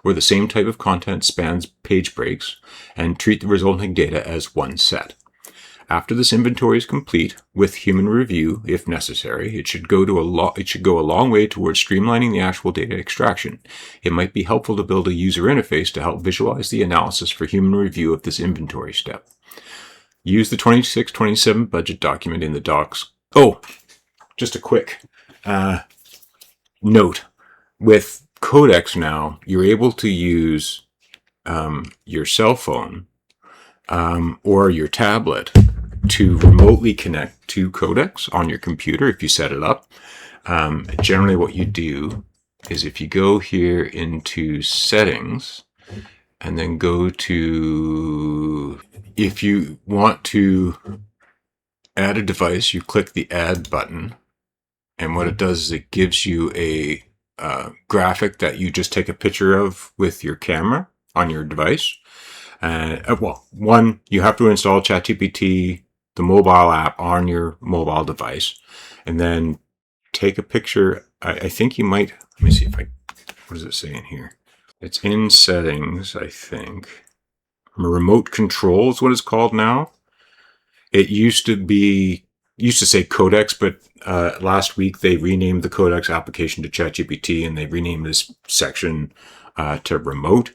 where the same type of content spans page breaks and treat the resulting data as one set. After this inventory is complete, with human review, if necessary, it should go a long way towards streamlining the actual data extraction. It might be helpful to build a user interface to help visualize the analysis for human review of this inventory step. Use the 26-27 budget document in the docs. Oh, just a quick note. With Codex now, you're able to use your cell phone or your tablet to remotely connect to Codex on your computer if you set it up. Generally what you do is if you go here into settings and then go to, if you want to add a device, you click the add button. And what it does is it gives you a graphic that you just take a picture of with your camera on your device. Well, one, you have to install ChatGPT, the mobile app, on your mobile device, and then take a picture. I think you might, let me see if what does it say in here? It's in settings, I think. Remote control is what it's called now. It used to say Codex, but last week they renamed the Codex application to ChatGPT, and they renamed this section to remote.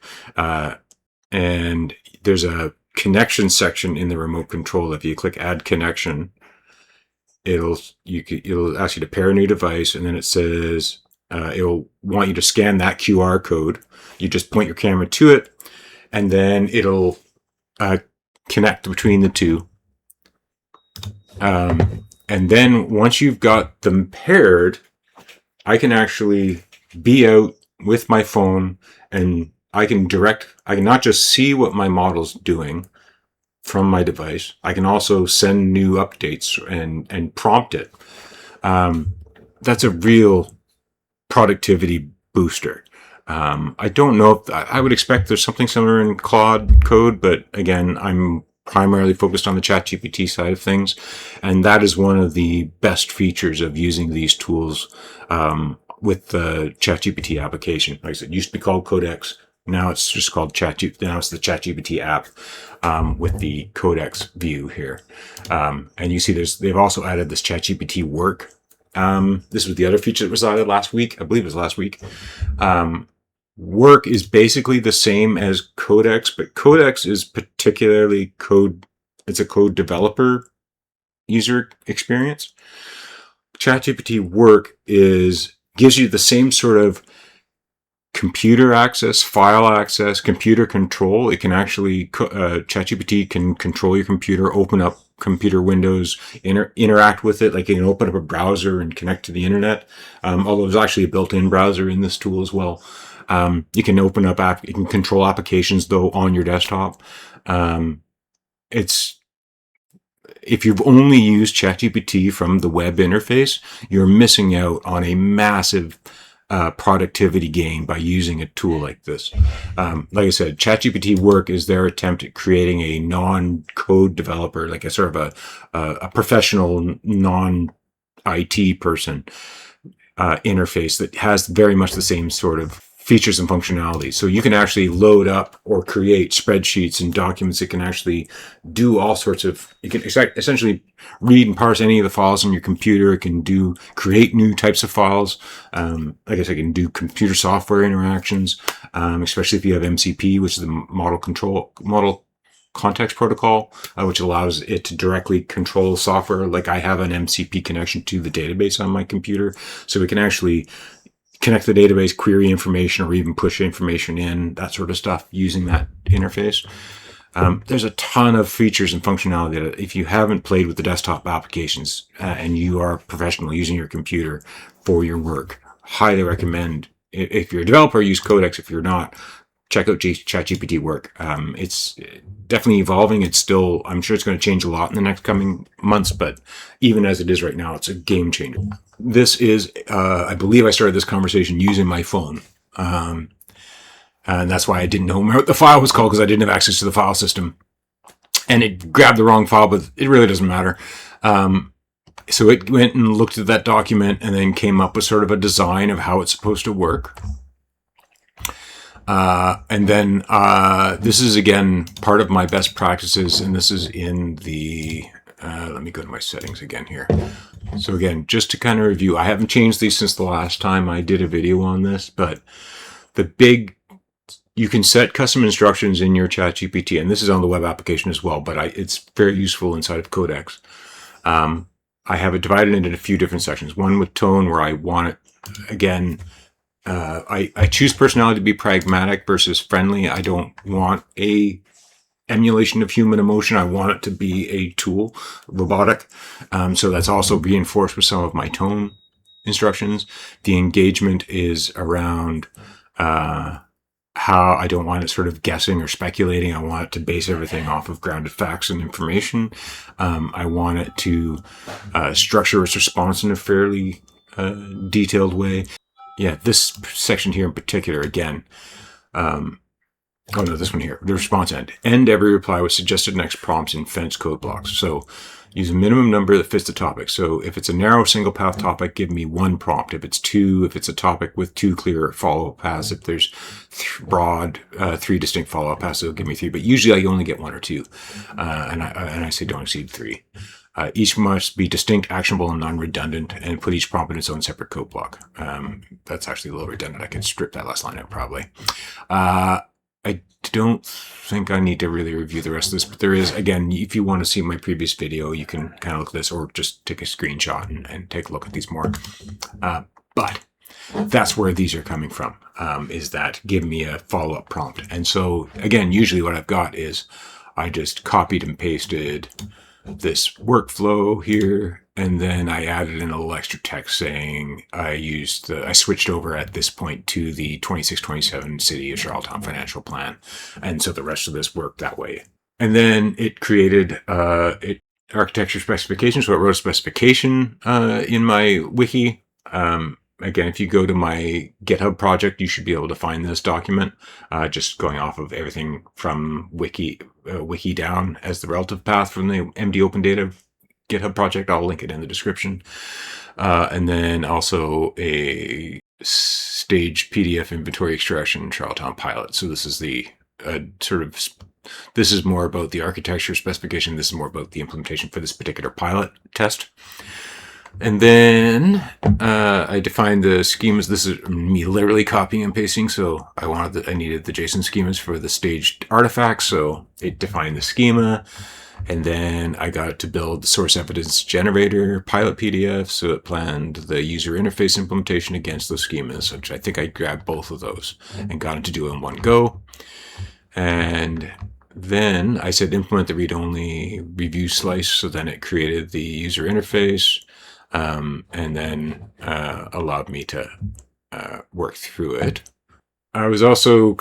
And there's a connection section in the remote control. If you click add connection, it'll ask you to pair a new device, and then it says it'll want you to scan that QR code. You just point your camera to it, and then it'll connect between the two. And then once you've got them paired, I can actually be out with my phone and I can not just see what my model's doing from my device, I can also send new updates and prompt it. That's a real productivity booster. I don't know if I would expect there's something similar in Claude Code, but again, I'm primarily focused on the ChatGPT side of things, and that is one of the best features of using these tools with the ChatGPT application. Like I said, it used to be called Codex. Now it's just called ChatGPT. Now it's the ChatGPT app with the Codex view here, and you see they've also added this ChatGPT work. This was the other feature that was added last week. I believe it was last week. Work is basically the same as Codex, but Codex is particularly it's a code developer user experience. ChatGPT Work gives you the same sort of computer access, file access, computer control. It can actually, ChatGPT can control your computer, open up computer windows, interact with it. Like you can open up a browser and connect to the internet. Although there's actually a built-in browser in this tool as well. You can open up you can control applications though on your desktop. If you've only used ChatGPT from the web interface, you're missing out on a massive productivity gain by using a tool like this. Like I said, ChatGPT Work is their attempt at creating a non-code developer, like a sort of a professional non-IT person interface that has very much the same sort of features and functionality. So you can actually load up or create spreadsheets and documents. It can actually do all sorts of, it can essentially read and parse any of the files on your computer. It can create new types of files. Like I said, it can do computer software interactions, especially if you have MCP, which is the model context protocol, which allows it to directly control software. Like I have an MCP connection to the database on my computer. So we can actually connect the database, query information, or even push information in, that sort of stuff using that interface. There's a ton of features and functionality that if you haven't played with the desktop applications and you are a professional using your computer for your work, highly recommend. If you're a developer, use Codex. If you're not, check out ChatGPT Work. It's definitely evolving. I'm sure it's going to change a lot in the next coming months, but even as it is right now, it's a game changer. This is, I believe I started this conversation using my phone. And that's why I didn't know what the file was called, because I didn't have access to the file system. And it grabbed the wrong file, but it really doesn't matter. So it went and looked at that document and then came up with sort of a design of how it's supposed to work. And then this is, again, part of my best practices, and this is in the, let me go to my settings again here. So again, just to kind of review, I haven't changed these since the last time I did a video on this, but you can set custom instructions in your ChatGPT, and this is on the web application as well, but it's very useful inside of Codex. I have it divided into a few different sections. One with tone, where I want it, again, I choose personality to be pragmatic versus friendly. I don't want a emulation of human emotion. I want it to be a tool, robotic. So that's also reinforced with some of my tone instructions. The engagement is around how I don't want it sort of guessing or speculating. I want it to base everything off of grounded facts and information. I want it to structure its response in a fairly detailed way. Yeah, this section here in particular, again, this one here, the response end. End every reply with suggested next prompts in fence code blocks. So use a minimum number that fits the topic. So if it's a narrow single path topic, give me one prompt. If it's a topic with two clear follow-up paths, if there's broad, three distinct follow-up paths, it'll give me three. But usually I only get one or two. And I say don't exceed three. Each must be distinct, actionable, and non-redundant, and put each prompt in its own separate code block. That's actually a little redundant. I could strip that last line out probably. I don't think I need to really review the rest of this, but there is, again, if you want to see my previous video, you can kind of look at this or just take a screenshot and take a look at these more. But that's where these are coming from, is that give me a follow-up prompt. And so, again, usually what I've got is I just copied and pasted this workflow here, and then I added in a little extra text saying I switched over at this point to the 26-27 City of Charlottetown financial plan, and so the rest of this worked that way. And then it created architecture specification, so it wrote a specification in my wiki. Again, if you go to my GitHub project, you should be able to find this document, just going off of everything from wiki down as the relative path from the MD Open Data GitHub project. I'll link it in the description. And then also a staged PDF inventory extraction Charlottetown pilot. So this is the this is more about the architecture specification. This is more about the implementation for this particular pilot test. And then I defined the schemas. This is me literally copying and pasting. So I needed the JSON schemas for the staged artifacts. So it defined the schema. And then I got it to build the source evidence generator pilot PDF. So it planned the user interface implementation against those schemas, which I think I grabbed both of those and got it to do it in one go. And then I said implement the read-only review slice. So then it created the user interface, and then allowed me to work through it. I was also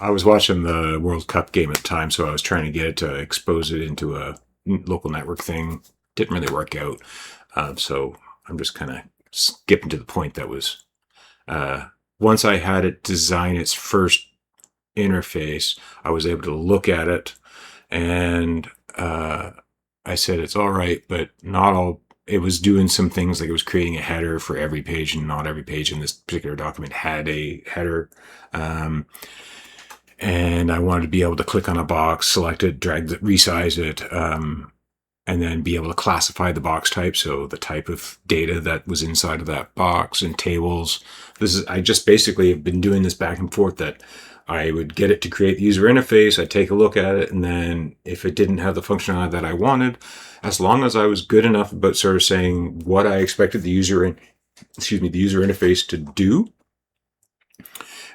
I was watching the World Cup game at the time, so I was trying to get it to expose it into a local network thing. Didn't really work out. So I'm just kind of skipping to the point that was, once I had it design its first interface, I was able to look at it, and I said it's all right, but not all. It was doing some things like it was creating a header for every page, and not every page in this particular document had a header. And I wanted to be able to click on a box, select it, drag it, resize it, and then be able to classify the box type. So the type of data that was inside of that box and tables. I just basically have been doing this back and forth, that I would get it to create the user interface. I'd take a look at it. And then if it didn't have the functionality that I wanted, as long as I was good enough about sort of saying what I expected the user interface to do,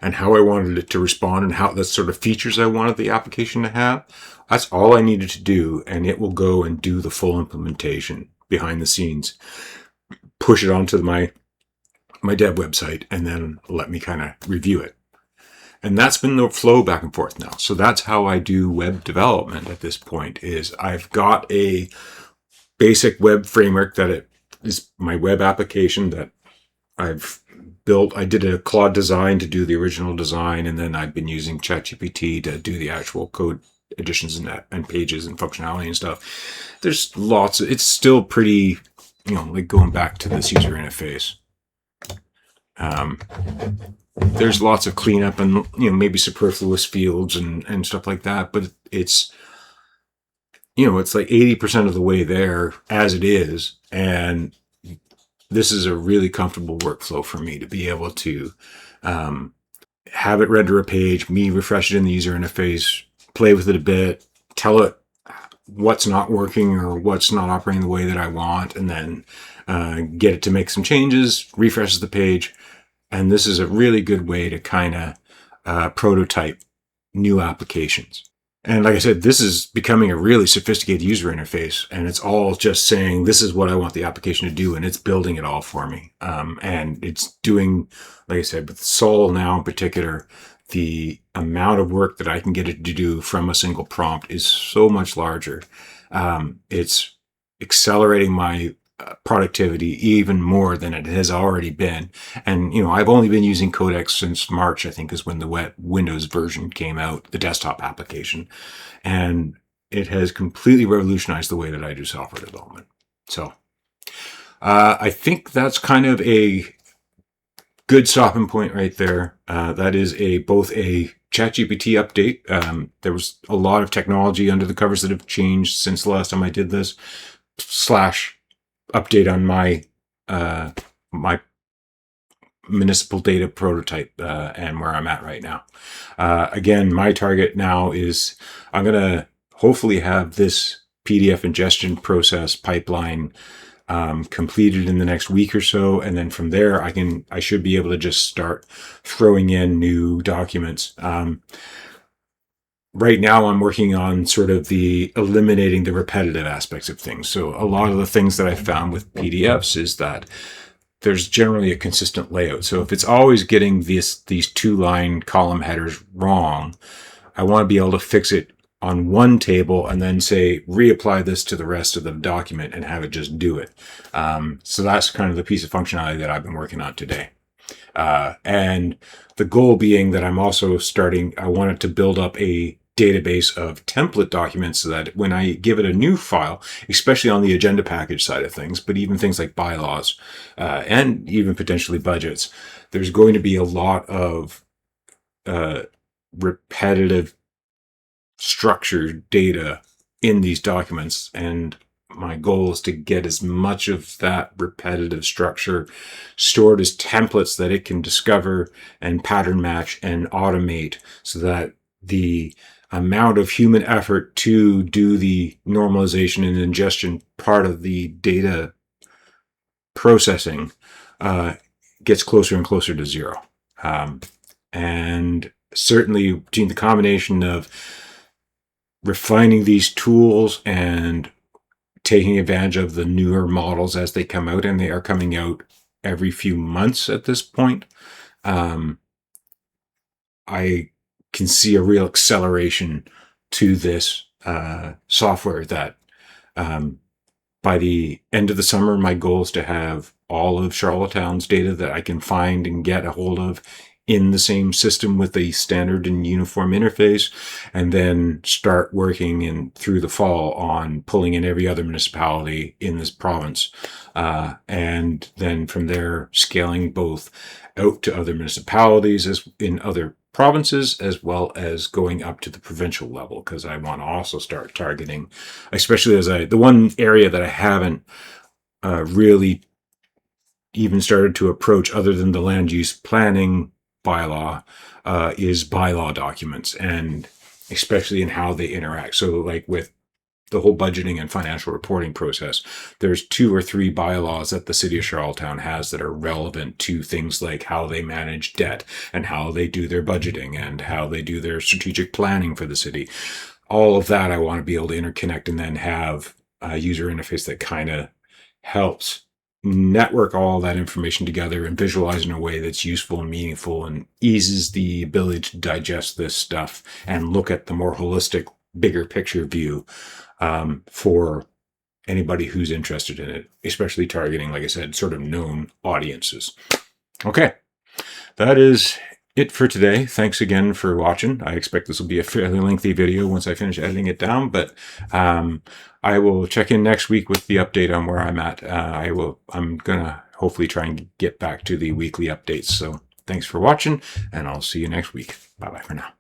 and how I wanted it to respond, and how the sort of features I wanted the application to have, that's all I needed to do. And it will go and do the full implementation behind the scenes, push it onto my dev website, and then let me kind of review it. And that's been the flow back and forth now. So that's how I do web development at this point. Is I've got a basic web framework that it is my web application that I've built. I did a Claude design to do the original design, and then I've been using ChatGPT to do the actual code additions and pages and functionality and stuff. There's lots. It's still pretty, like going back to this user interface. There's lots of cleanup and maybe superfluous fields and stuff like that, but it's it's like 80% of the way there as it is. And this is a really comfortable workflow for me to be able to have it render a page, me refresh it in the user interface, play with it a bit, tell it what's not working or what's not operating the way that I want, and then get it to make some changes, refreshes the page. And this is a really good way to kind of prototype new applications. And like I said, this is becoming a really sophisticated user interface, and it's all just saying, this is what I want the application to do, and it's building it all for me. And it's doing, like I said, with Sol now in particular, the amount of work that I can get it to do from a single prompt is so much larger. It's accelerating my productivity even more than it has already been. And, I've only been using Codex since March, I think is when the Windows version came out, the desktop application. And it has completely revolutionized the way that I do software development. So I think that's kind of a good stopping point right there. That is both a ChatGPT update. There was a lot of technology under the covers that have changed since the last time I did this, / update on my my municipal data prototype and where I'm at right now. Again, my target now is I'm going to hopefully have this PDF ingestion process pipeline completed in the next week or so, and then from there I should be able to just start throwing in new documents. Right now I'm working on sort of the eliminating the repetitive aspects of things. So a lot of the things that I found with PDFs is that there's generally a consistent layout. So if it's always getting these 2-line column headers wrong, I want to be able to fix it on one table and then say, reapply this to the rest of the document and have it just do it. So that's kind of the piece of functionality that I've been working on today. And the goal being that I'm also I wanted to build up a database of template documents so that when I give it a new file, especially on the agenda package side of things, but even things like bylaws and even potentially budgets, there's going to be a lot of repetitive structured data in these documents. And my goal is to get as much of that repetitive structure stored as templates that it can discover and pattern match and automate, so that the amount of human effort to do the normalization and ingestion part of the data processing gets closer and closer to zero. And certainly between the combination of refining these tools and taking advantage of the newer models as they come out, and they are coming out every few months at this point, I can see a real acceleration to this software that by the end of the summer, my goal is to have all of Charlottetown's data that I can find and get a hold of in the same system with a standard and uniform interface, and then start working in through the fall on pulling in every other municipality in this province. And then from there, scaling both out to other municipalities as in other provinces, as well as going up to the provincial level, because I want to also start targeting, especially as the one area that I haven't really even started to approach other than the land use planning bylaw is bylaw documents, and especially in how they interact. So like with the whole budgeting and financial reporting process, there's 2 or 3 bylaws that the city of Charlottetown has that are relevant to things like how they manage debt and how they do their budgeting and how they do their strategic planning for the city. All of that I want to be able to interconnect and then have a user interface that kind of helps network all that information together and visualize in a way that's useful and meaningful and eases the ability to digest this stuff and look at the more holistic, bigger picture view for anybody who's interested in it, especially targeting, like I said, sort of known audiences. Okay, that is it for today. Thanks again for watching. I expect this will be a fairly lengthy video once I finish editing it down, but I will check in next week with the update on where I'm at. I'm gonna hopefully try and get back to the weekly updates. So thanks for watching, and I'll see you next week. Bye bye for now.